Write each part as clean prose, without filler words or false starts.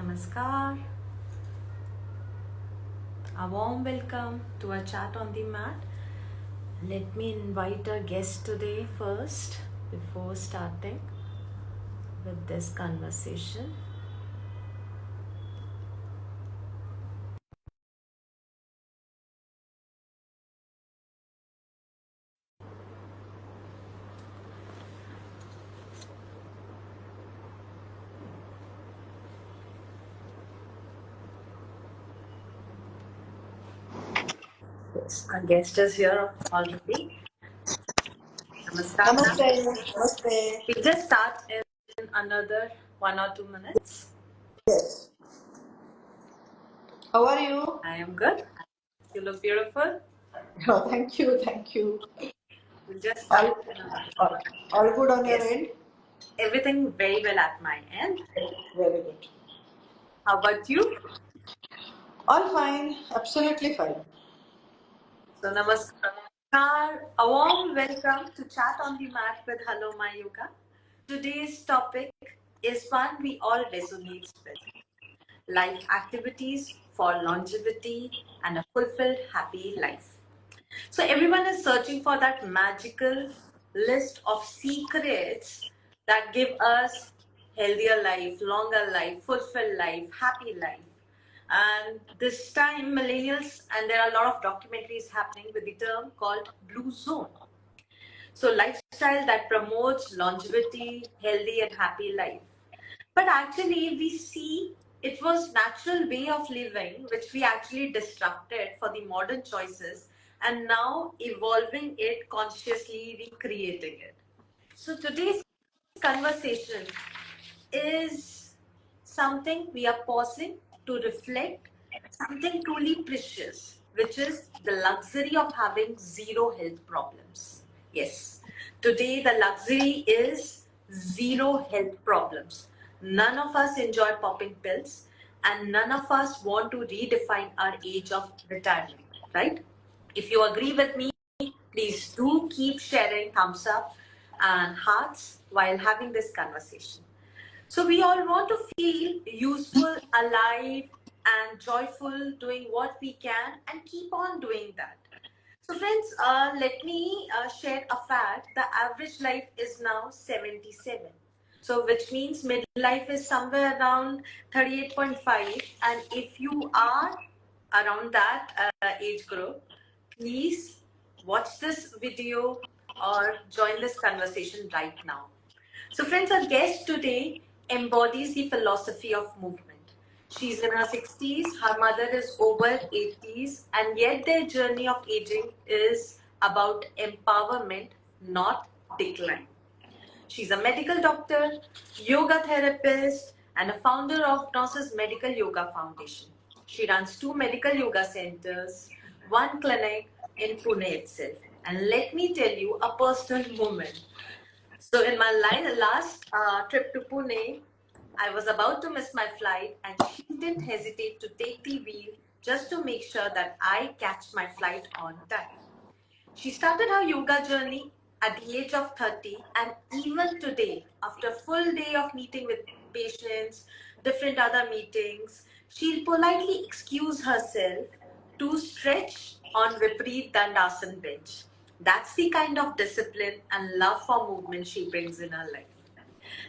Namaskar. A warm welcome to our chat on the mat. Let me invite our guest today first before starting with this conversation. Yes, our guest is here already. Namaskar, ma'am. Namaste. Namaste. We'll just start in another 1 or 2 minutes. Yes. How are you? I am good. You look beautiful. Oh, thank you. Thank you. We'll just All, start in another 2 all, minutes. all good on your Yes, end? everything very well at my end. Very good. How about you? All fine. Absolutely fine. So, namaskar. A warm welcome to Chat on the Mat with hellomyyoga. Today's topic is one we all resonate with: life activities for longevity and a fulfilled, happy life. So, everyone is searching for that magical list of secrets that give us healthier life, longer life, fulfilled life, happy life. And this time, millennials, and there are a lot of documentaries happening with the term called blue zone. So, lifestyle that promotes longevity, healthy, and happy life. But actually, we see it was natural way of living, which we actually disrupted for the modern choices, and now evolving it consciously, recreating it. So today's conversation is something we are pausing to reflect, something truly precious, which is the luxury of having zero health problems. Yes, today the luxury is zero health problems. None of us enjoy popping pills, and none of us want to redefine our age of retirement, right? If you agree with me, please do keep sharing thumbs up and hearts while having this conversation. So we all want to feel useful, alive, and joyful doing what we can and keep on doing that. So friends, let me share a fact. The average life is now 77. So which means midlife is somewhere around 38.5. And if you are around that age group, please watch this video or join this conversation right now. So friends, our guest today embodies the philosophy of movement. She's in her 60s, her mother is over 80s, and yet their journey of aging is about empowerment, not decline. She's a medical doctor, yoga therapist, and a founder of Gnosis Medical Yoga Foundation. She runs 2 medical yoga centers, 1 clinic in Pune itself. And let me tell you a personal moment. So in my last trip to Pune, I was about to miss my flight, and she didn't hesitate to take the wheel just to make sure that I catch my flight on time. She started her yoga journey at the age of 30, and even today, after a full day of meeting with patients, different other meetings, she'll politely excuse herself to stretch on Vipreet Dandasana bench. That's the kind of discipline and love for movement she brings in her life.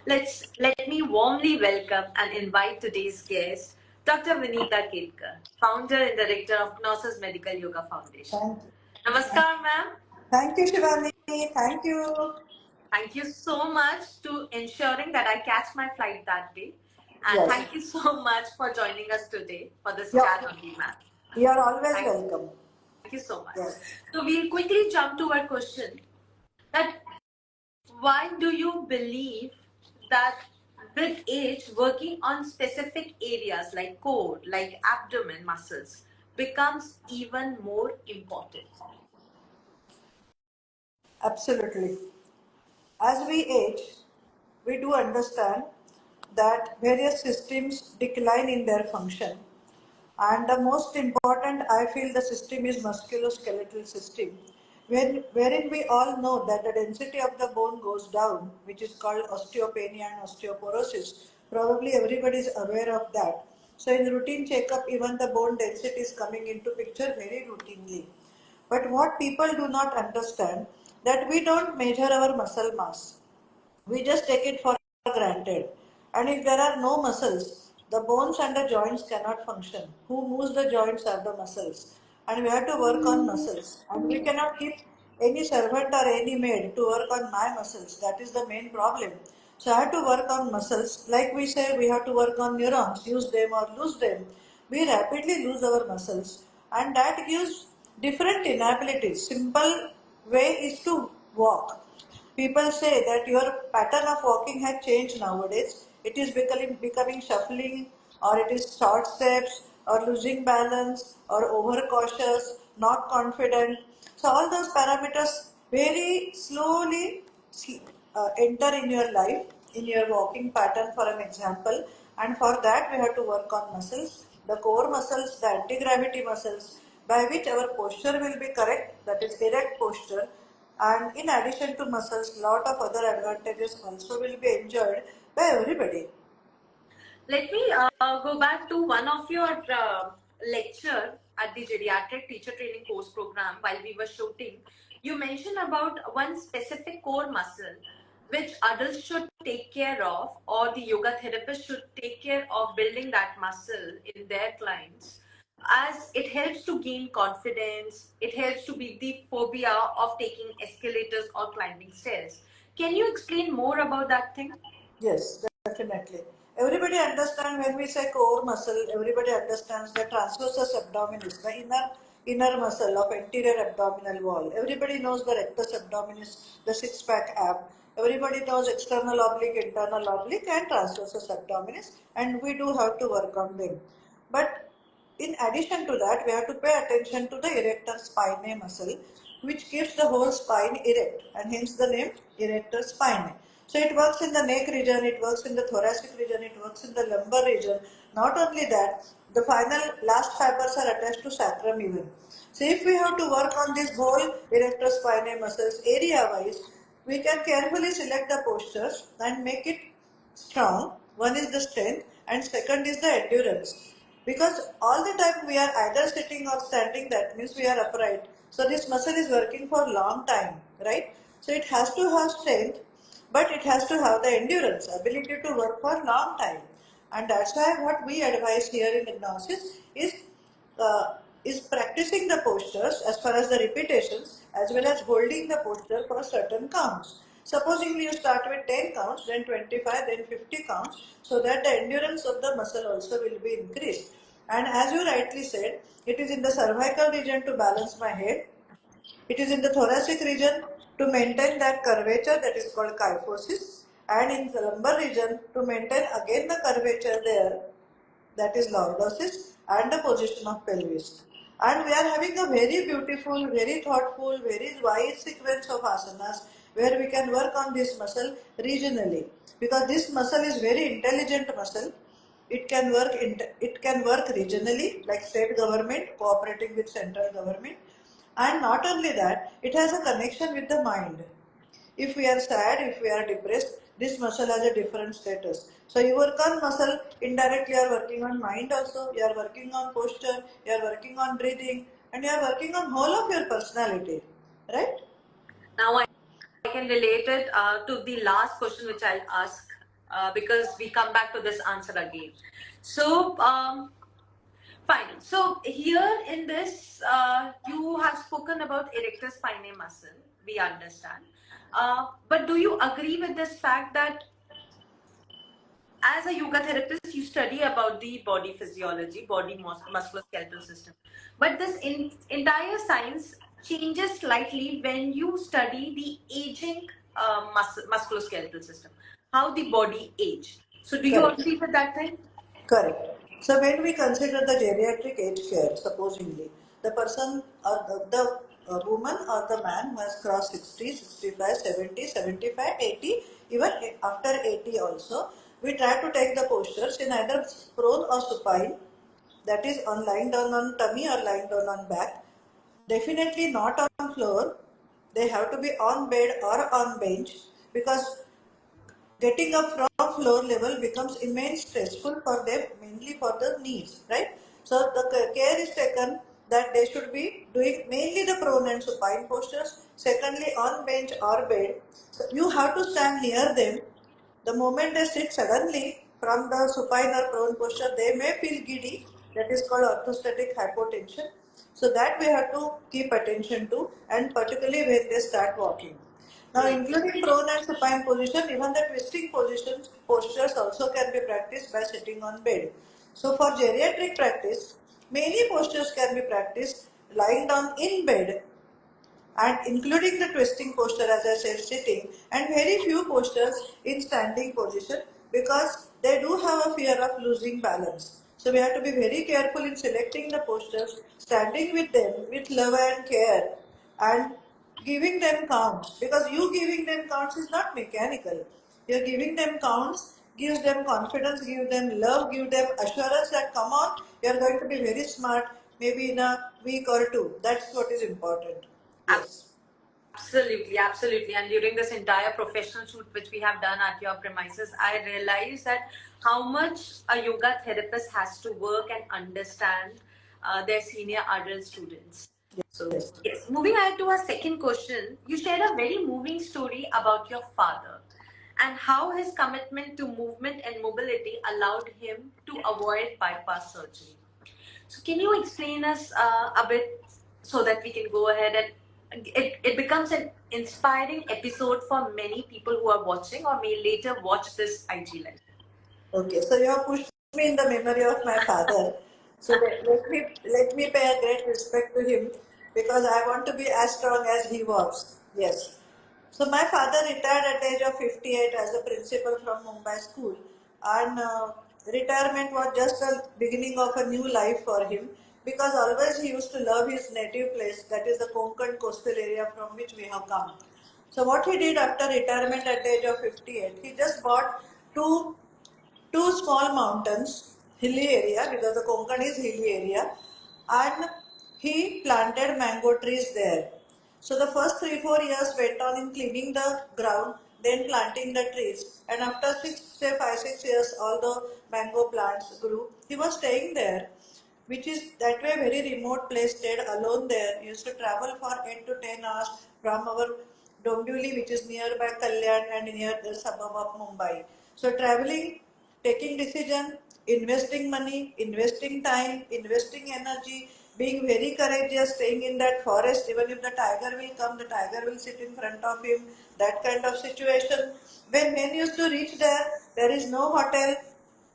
Let me warmly welcome and invite today's guest, Dr. Vineeta Ketkar, founder and director of Gnosis Medical Yoga Foundation. Thank you. Namaskar, ma'am. Thank you, Shivani. Thank you. Thank you so much to ensuring that I catch my flight that day. And Yes. thank you so much for joining us today for this You're, chat on the mat. you're always Thank welcome. you so much. Yes. So we'll quickly jump to our question that why do you believe that with age working on specific areas like core, like abdomen muscles becomes even more important? Absolutely. As we age, we do understand that various systems decline in their function. And the most important, I feel, the system is musculoskeletal system, wherein we all know that the density of the bone goes down, which is called osteopenia and osteoporosis. Probably everybody is aware of that. So in routine checkup, even the bone density is coming into picture very routinely. But what people do not understand, that we don't measure our muscle mass. We just take it for granted. And if there are no muscles, the bones and the joints cannot function. Who moves the joints are the muscles. And we have to work on muscles. And we cannot keep any servant or any maid to work on my muscles. That is the main problem. So I have to work on muscles. Like we say, we have to work on neurons, use them or lose them. We rapidly lose our muscles. And that gives different inabilities. Simple way is to walk. People say that your pattern of walking has changed nowadays. It is becoming shuffling, or it is short steps, or losing balance, or overcautious, not confident. So all those parameters very slowly enter in your life, in your walking pattern for an example. And for that we have to work on muscles, the core muscles, the anti-gravity muscles, by which our posture will be correct, that is erect posture. And in addition to muscles, lot of other advantages also will be enjoyed by everybody. Let me go back to one of your lecture at the geriatric teacher training course program while we were shooting. You mentioned about one specific core muscle which adults should take care of, or the yoga therapist should take care of building that muscle in their clients, as it helps to gain confidence, it helps to beat the phobia of taking escalators or climbing stairs. Can you explain more about that thing? Yes, definitely. Everybody understands when we say core muscle, everybody understands the transversus abdominis, the inner muscle of anterior abdominal wall. Everybody knows the rectus abdominis, the six pack ab. Everybody knows external oblique, internal oblique, and transversus abdominis, and we do have to work on them. But in addition to that, we have to pay attention to the erector spinae muscle, which keeps the whole spine erect, and hence the name erector spinae. So it works in the neck region, it works in the thoracic region, it works in the lumbar region. Not only that, the final last fibers are attached to sacrum even. So if we have to work on this whole erector spinae muscles area wise, we can carefully select the postures and make it strong. One is the strength and second is the endurance. Because all the time we are either sitting or standing, that means we are upright. So this muscle is working for a long time, right? So it has to have strength, but it has to have the endurance, ability to work for a long time. And that's why what we advise here in hypnosis uh, is practicing the postures as far as the repetitions, as well as holding the posture for certain counts. Supposing you start with 10 counts, then 25, then 50 counts, so that the endurance of the muscle also will be increased. And as you rightly said, it is in the cervical region to balance my head. It is in the thoracic region to maintain that curvature, that is called kyphosis, and in the lumbar region to maintain again the curvature there, that is lordosis, and the position of pelvis. And we are having a very beautiful, very thoughtful, very wise sequence of asanas where we can work on this muscle regionally, because this muscle is very intelligent muscle. It can work regionally, like state government cooperating with central government, and not only that, it has a connection with the mind. If we are sad, if we are depressed, this muscle has a different status. So you work on muscle, indirectly you are working on mind also, you are working on posture, you are working on breathing, and you are working on whole of your personality, right? Now I can relate it to the last question which I'll ask, because we come back to this answer again. So, fine. So here in this, you have spoken about erector spinae muscle. We understand. But do you agree with this fact that as a yoga therapist, you study about the body physiology, body musculoskeletal system. But this entire science changes slightly when you study the aging musculoskeletal system, how the body age. So, do you Correct. agree with that thing? Correct. So when we consider the geriatric age care, supposingly, the person or the woman or the man who has crossed 60, 65, 70, 75, 80, even after 80 also, we try to take the postures in either prone or supine, that is on lying down on tummy or lying down on back. Definitely not on floor, They have to be on bed or on bench, because getting up from floor level becomes immense stressful for them, mainly for the knees, right? So the care is taken that they should be doing mainly the prone and supine postures. Secondly, on bench or bed, so you have to stand near them. The moment they sit suddenly from the supine or prone posture, they may feel giddy. That is called orthostatic hypotension. So that we have to keep attention to, and particularly when they start walking. Now, Hmm. including prone and supine position, even the twisting positions, postures also can be practiced by sitting on bed. So, for geriatric practice, many postures can be practiced lying down in bed, and including the twisting posture, as I said, sitting, and very few postures in standing position, because they do have a fear of losing balance. So we have to be very careful in selecting the postures, standing with them with love and care, and giving them counts, because you giving them counts is not mechanical. You're giving them counts, gives them confidence, give them love, give them assurance that come on, you're going to be very smart, maybe in a week or two. That's what is important. Yes. Absolutely, absolutely. And during this entire professional shoot which we have done at your premises, I realized that how much a yoga therapist has to work and understand their senior adult students. So, Yes. yes, moving ahead to our second question, you shared a very moving story about your father and how his commitment to movement and mobility allowed him to avoid bypass surgery. So can you explain us a bit so that we can go ahead and it becomes an inspiring episode for many people who are watching or may later watch this IG live. Okay, so you have pushed me in the memory of my father. So let me pay a great respect to him, because I want to be as strong as he was. Yes. So my father retired at the age of 58 as a principal from Mumbai school, and retirement was just the beginning of a new life for him, because always he used to love his native place, that is the Konkan coastal area from which we have come. So what he did after retirement at the age of 58, he just bought two two small mountains, hilly area, because the Konkan is hilly area, and he planted mango trees there. So the first 3 4 years went on in cleaning the ground, then planting the trees, and after 5 6 years, all the mango plants grew. He was staying there, which is that way very remote place, stayed alone there. He used to travel for 8 to 10 hours from our Dombivli, which is nearby Kalyan and near the suburb of Mumbai. So traveling, taking decision, investing money, investing time, investing energy, being very courageous, staying in that forest, even if the tiger will come, the tiger will sit in front of him, that kind of situation. When men used to reach there, there is no hotel,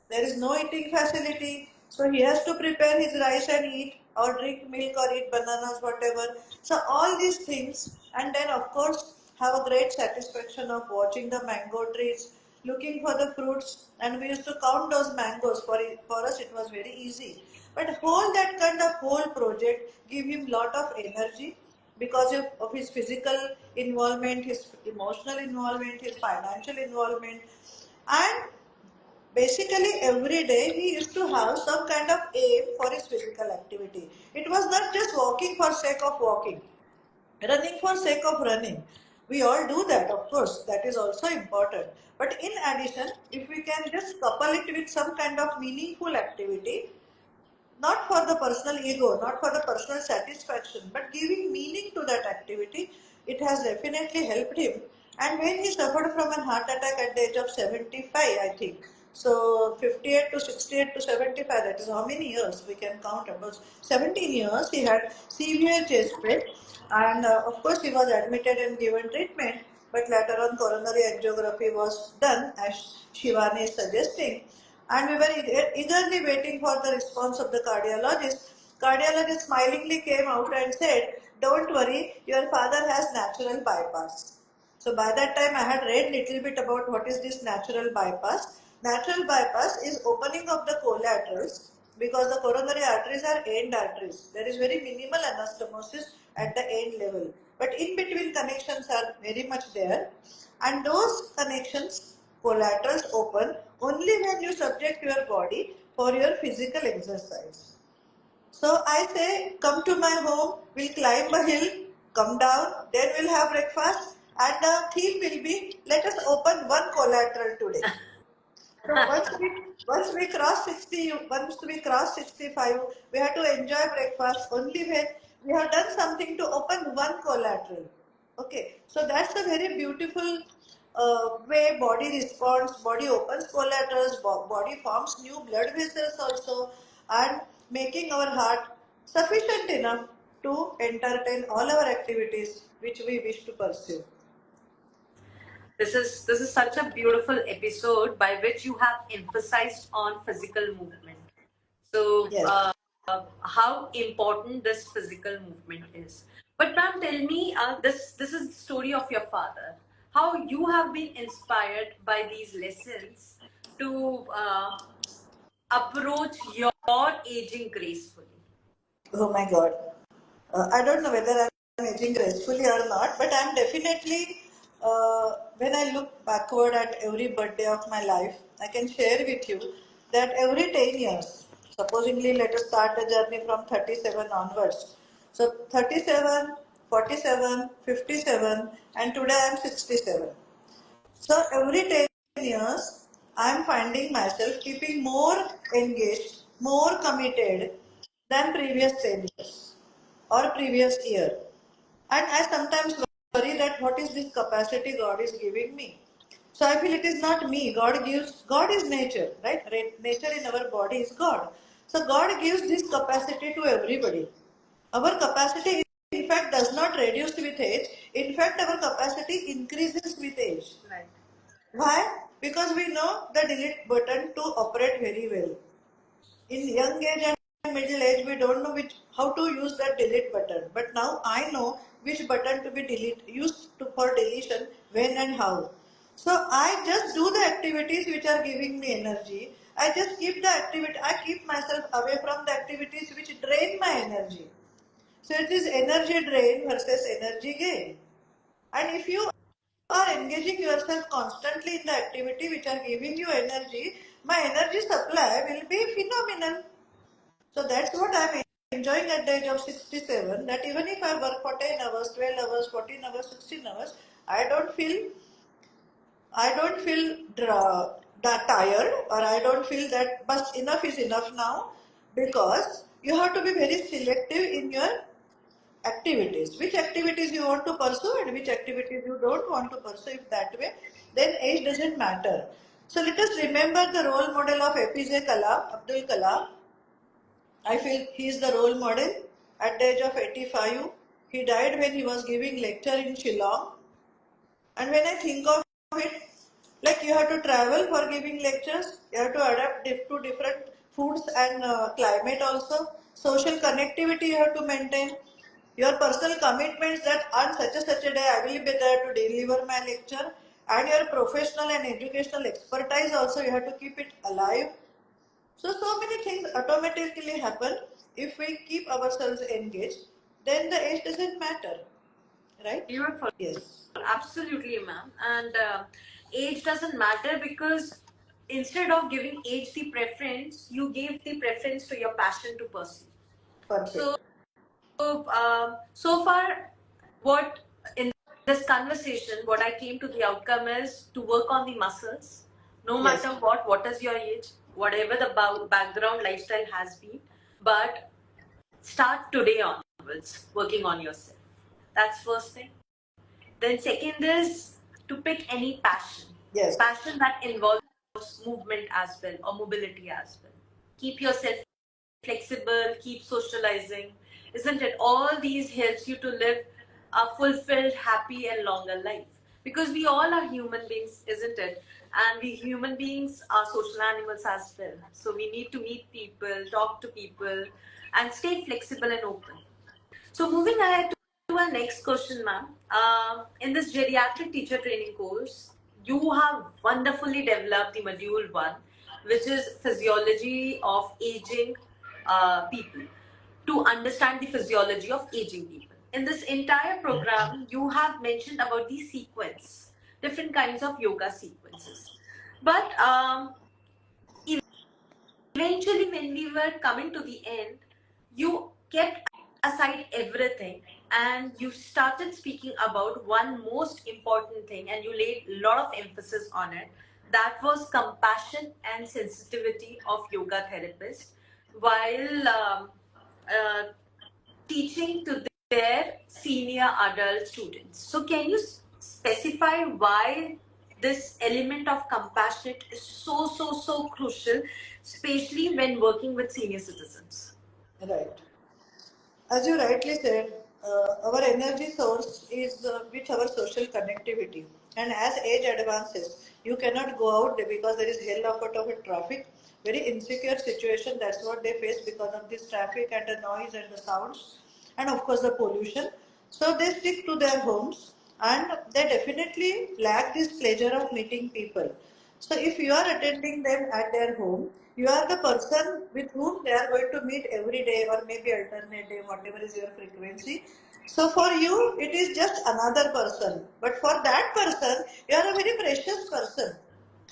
there is no eating facility, so he has to prepare his rice and eat, or drink milk or eat bananas, whatever. So all these things, and then of course have a great satisfaction of watching the mango trees, looking for the fruits, and we used to count those mangoes. For us it was very easy. But whole that kind of whole project give him lot of energy, because of his physical involvement, his emotional involvement, his financial involvement, and basically every day he used to have some kind of aim for his physical activity. It was not just walking for sake of walking, running for sake of running. We all do that, of course, that is also important. But in addition, if we can just couple it with some kind of meaningful activity, not for the personal ego, not for the personal satisfaction, but giving meaning to that activity, it has definitely helped him. And when he suffered from an heart attack at the age of 75, I think, so 58 to 68 to 75, that is how many years we can count, about 17 years, he had severe chest pain. And of course, he was admitted and given treatment, but later on coronary angiography was done, as Shivani is suggesting, and we were eagerly waiting for the response of the cardiologist. Cardiologist smilingly came out and said, "Don't worry, your father has natural bypass." So by that time I had read little bit about what is this natural bypass. Natural bypass is opening of the collaterals, because the coronary arteries are end arteries. There is very minimal anastomosis at the end level. But in between connections are very much there, and those connections, collaterals, open only when you subject your body for your physical exercise. So I say, come to my home, we'll climb a hill, come down, then we'll have breakfast, and the theme will be let us open one collateral today. So once we cross 60, once we cross 65, we have to enjoy breakfast only when we have done something to open one collateral. Okay, so that's a very beautiful way body responds. Body opens collaterals. Body forms new blood vessels also, and making our heart sufficient enough to entertain all our activities which we wish to pursue. This is such a beautiful episode by which you have emphasized on physical movement. So, Yes. how important this physical movement is. But ma'am, tell me, this is the story of your father. How you have been inspired by these lessons to approach your aging gracefully. Oh my God. I don't know whether I'm aging gracefully or not, but I'm definitely, when I look backward at every birthday of my life, I can share with you that every 10 years, supposingly let us start the journey from 37 onwards. So 37, 47, 57, and today I'm 67. So every 10 years, I am finding myself keeping more engaged, more committed than previous 10 years or previous year. And I sometimes worry that what is this capacity God is giving me? So I feel it is not me. God is nature, right? Nature in our body is God. So God gives this capacity to everybody. Our capacity, in fact, does not reduce with age. In fact, our capacity increases with age. Right. Why? Because we know the delete button to operate very well. In young age and middle age, we don't know how to use that delete button. But now I know which button to be used for deletion, when and how. So I just do the activities which are giving me energy. I just keep the activity. I keep myself away from the activities which drain my energy. So it is energy drain versus energy gain. And if you are engaging yourself constantly in the activity which are giving you energy, my energy supply will be phenomenal. So that's what I'm enjoying at the age of 67, that even if I work for 10 hours, 12 hours, 14 hours, 16 hours, I don't feel that tired, or I don't feel that but enough is enough now, because you have to be very selective in your activities. Which activities you want to pursue and which activities you don't want to pursue. If that way, then age doesn't matter. So let us remember the role model of APJ Kalam, Abdul Kalam. I feel he is the role model. At the age of 85, he died when he was giving lecture in Shillong. And when I think of it, like you have to travel for giving lectures, you have to adapt to different foods and climate also. Social connectivity you have to maintain. Your personal commitments that on such a day I will be there to deliver my lecture, and your professional and educational expertise also you have to keep it alive. So many things automatically happen if we keep ourselves engaged. Then the age doesn't matter, right? Beautiful. Yes. Absolutely, ma'am. And age doesn't matter because instead of giving age the preference, you gave the preference to your passion to pursue. Perfect. So, so far, what in this conversation, what I came to the outcome is to work on the muscles, no Yes. matter what is your age, whatever the background lifestyle has been, but start today onwards working on yourself. That's first thing. Then second is to pick any passion. Yes. Passion that involves movement as well or mobility as well. Keep yourself flexible, keep socializing. Isn't it? All these helps you to live a fulfilled, happy and longer life. Because we all are human beings, isn't it? And we human beings are social animals as well. So we need to meet people, talk to people and stay flexible and open. So moving ahead to our next question, ma'am. In this geriatric teacher training course, you have wonderfully developed the module one, which is physiology of aging people, to understand the physiology of aging people. In this entire program, you have mentioned about the sequence, different kinds of yoga sequences. But eventually, when we were coming to the end, you kept aside everything and you started speaking about one most important thing, and you laid a lot of emphasis on it. That was compassion and sensitivity of yoga therapists while uh, teaching to their senior adult students. So, can you specify why this element of compassion is so crucial, especially when working with senior citizens? Right. As you rightly said, our energy source is with our social connectivity. And as age advances, you cannot go out there because there is hell lot of traffic. Very insecure situation. That's what they face because of this traffic and the noise and the sounds, and of course the pollution. So they stick to their homes, and they definitely lack this pleasure of meeting people. So if you are attending them at their home, you are the person with whom they are going to meet every day or maybe alternate day, whatever is your frequency. So for you, it is just another person. But for that person, you are a very precious person.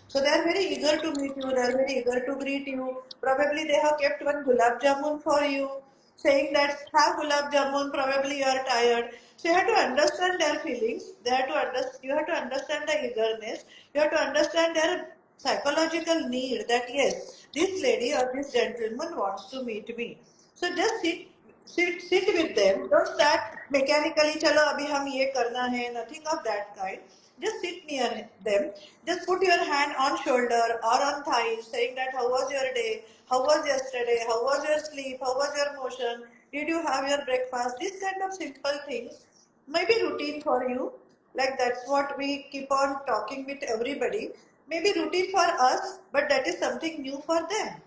So they are very eager to meet you, they are very eager to greet you. Probably they have kept one gulab jamun for you, saying that have gulab jamun, probably you are tired. So you have to understand their feelings, you have to understand the eagerness, you have to understand their psychological need that yes, this lady or this gentleman wants to meet me. So just sit with them. Don't start mechanically, chalo abhi hum ye karna hai, nothing of that kind. Just sit near them. Just put your hand on shoulder or on thighs, saying that how was your day? How was yesterday? How was your sleep? How was your motion? Did you have your breakfast? These kind of simple things may be routine for you. Like that's what we keep on talking with everybody. Maybe routine for us, but that is something new for them.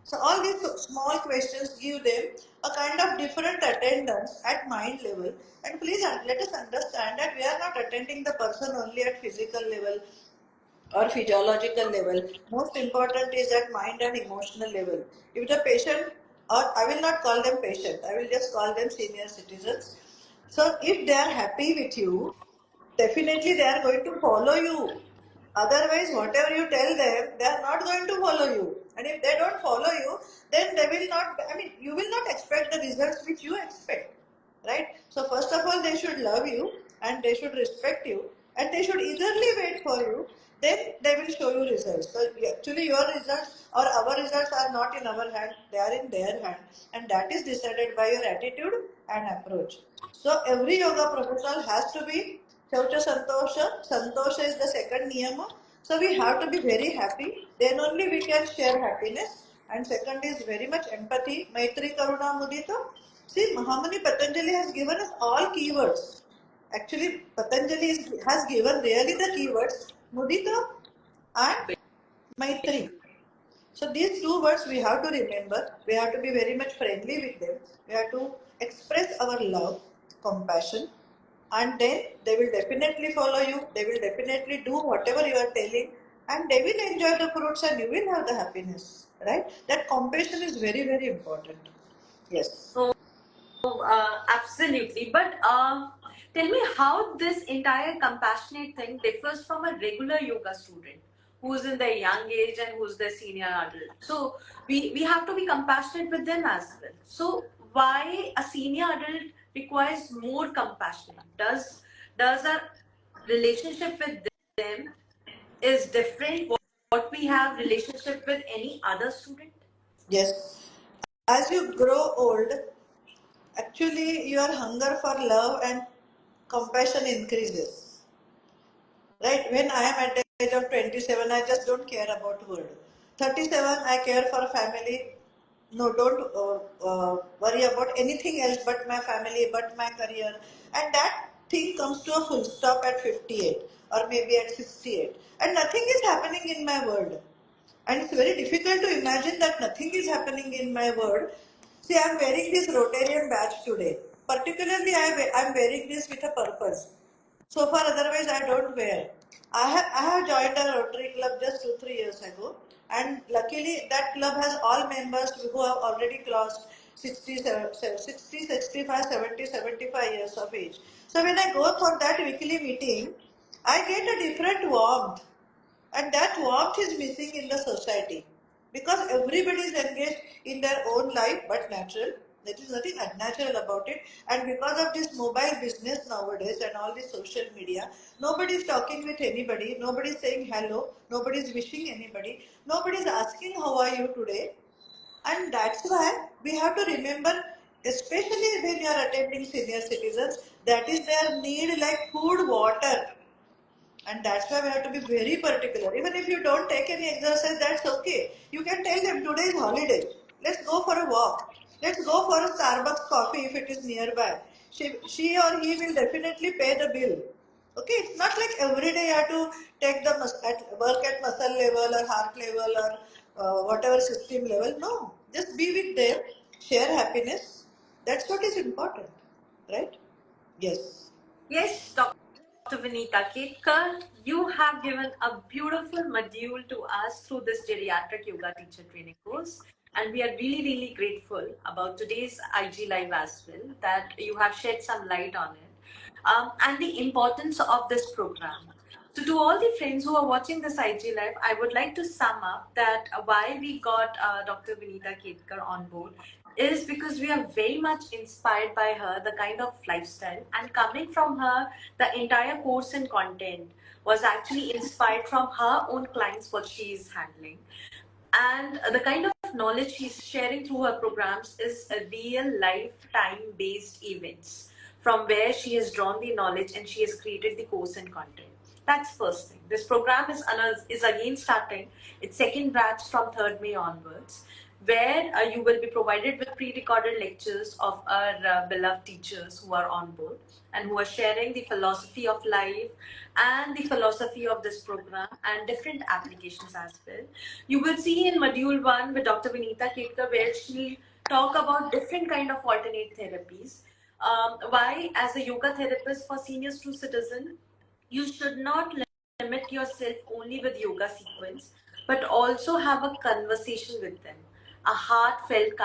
So all these small questions give them a kind of different attendance at mind level. And please let us understand that we are not attending the person only at physical level or physiological level. Most important is at mind and emotional level. If the patient, or I will not call them patient, I will just call them senior citizens. So if they are happy with you, definitely they are going to follow you. Otherwise, whatever you tell them, they are not going to follow you. And if they don't follow you, then they will not, I mean, you will not expect the results which you expect. Right? So, first of all, they should love you and they should respect you and they should eagerly wait for you. Then they will show you results. So, actually, your results or our results are not in our hand, they are in their hand. And that is decided by your attitude and approach. So, every yoga professional has to be Chaucha Santosha. Santosha is the second niyama. So we have to be very happy. Then only we can share happiness. And second is very much empathy. Maitri Karuna Mudita. See, Mahamuni Patanjali has given us all keywords. Actually, Patanjali has given really the keywords Mudita and Maitri. So these two words we have to remember. We have to be very much friendly with them. We have to express our love, compassion, and then they will definitely follow you. They will definitely do whatever you are telling, and they will enjoy the fruits, and you will have the happiness. Right? That compassion is very important. Yes. Absolutely. But tell me how this entire compassionate thing differs from a regular yoga student who's in their young age and who's the senior adult. So we have to be compassionate with them as well. So why a senior adult requires more compassion? Does our relationship with them is different what we have relationship with any other student? Yes. As you grow old, actually your hunger for love and compassion increases. Right? When I am at the age of 27, I just don't care about world. 37, I care for family. No, don't worry about anything else but my family, but my career. And that thing comes to a full stop at 58 or maybe at 68. And nothing is happening in my world. And it's very difficult to imagine that nothing is happening in my world. See, I'm wearing this Rotarian badge today. Particularly, I'm wearing this with a purpose. So far, otherwise, I don't wear. I have joined a Rotary Club just 2 3 years ago, and luckily, that club has all members who have already crossed 60, 65, 70, 75 years of age. So, when I go for that weekly meeting, I get a different warmth, and that warmth is missing in the society because everybody is engaged in their own life but natural. There is nothing unnatural about it. And because of this mobile business nowadays and all this social media, nobody is talking with anybody, nobody is saying hello, nobody is wishing anybody, nobody is asking how are you today. And that's why we have to remember, especially when you are attending senior citizens, that is their need like food, water. And that's why we have to be very particular. Even if you don't take any exercise, that's okay. You can tell them today is holiday. Let's go for a walk. Let's go for a Starbucks coffee if it is nearby. She or he will definitely pay the bill. Okay, it's not like every day you have to take the work at muscle level or heart level or whatever system level. No, just be with them, share happiness. That's what is important, right? Yes. Yes, Dr. Vineeta Ketkar, you have given a beautiful module to us through this geriatric yoga teacher training course. And we are really, really grateful about today's IG Live as well, that you have shed some light on it and the importance of this program. So, to all the friends who are watching this IG Live, I would like to sum up that why we got Dr. Vineeta Ketkar on board is because we are very much inspired by her, the kind of lifestyle, and coming from her, the entire course and content was actually inspired from her own clients, what she is handling. And the kind of knowledge she's sharing through her programs is a real lifetime based events from where she has drawn the knowledge and she has created the course and content. That's first thing. This program is again starting its second batch from 3rd May onwards, where you will be provided with pre-recorded lectures of our beloved teachers who are on board and who are sharing the philosophy of life and the philosophy of this program and different applications as well. You will see in module 1 with Dr. Vineeta Ketkar where she'll talk about different kind of alternate therapies. Why, as a yoga therapist for seniors to citizen, you should not limit yourself only with yoga sequence, but also have a conversation with them, a heartfelt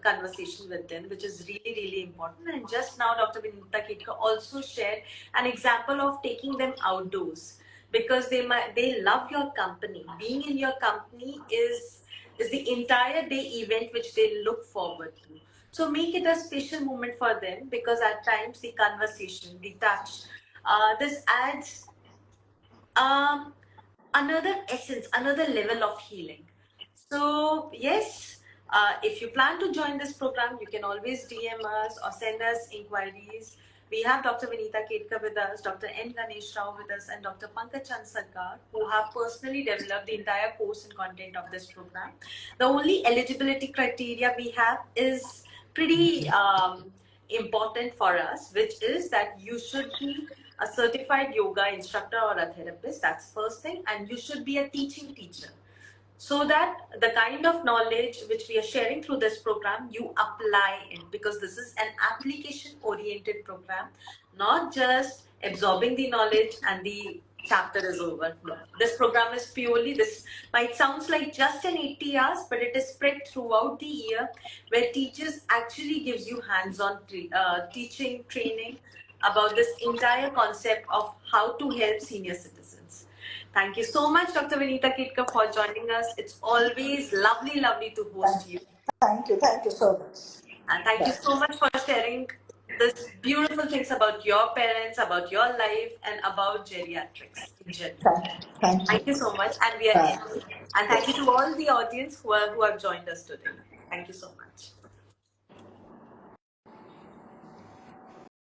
conversation with them, which is really, really important. And just now, Dr. Vineeta Ketkar also shared an example of taking them outdoors because they love your company. Being in your company is the entire day event which they look forward to. So make it a special moment for them because at times the conversation, the touch, this adds um, another essence, another level of healing. So, yes, if you plan to join this program, you can always DM us or send us inquiries. We have Dr. Vineeta Ketkar with us, Dr. N. Ganesh Rao with us, and Dr. Pankaj Chand Sarkar, who have personally developed the entire course and content of this program. The only eligibility criteria we have is pretty important for us, which is that you should be a certified yoga instructor or a therapist. That's first thing. And you should be a teaching teacher so that the kind of knowledge which we are sharing through this program, you apply it because this is an application oriented program, not just absorbing the knowledge and the chapter is over. No, this program is purely, this might sounds like just an 80 hours, but it is spread throughout the year where teachers actually gives you hands-on teaching training about this entire concept of how to help senior citizens. Thank you so much, Dr. Vineeta Ketkar, for joining us. It's always lovely, lovely to host you. Thank you so much. And thank you Bye. so much for sharing this beautiful things about your parents, about your life, and about geriatrics in general. Thank you. Thank you so much. And we are Bye. ending. And thank you Yes. to all the audience who have joined us today. Thank you so much.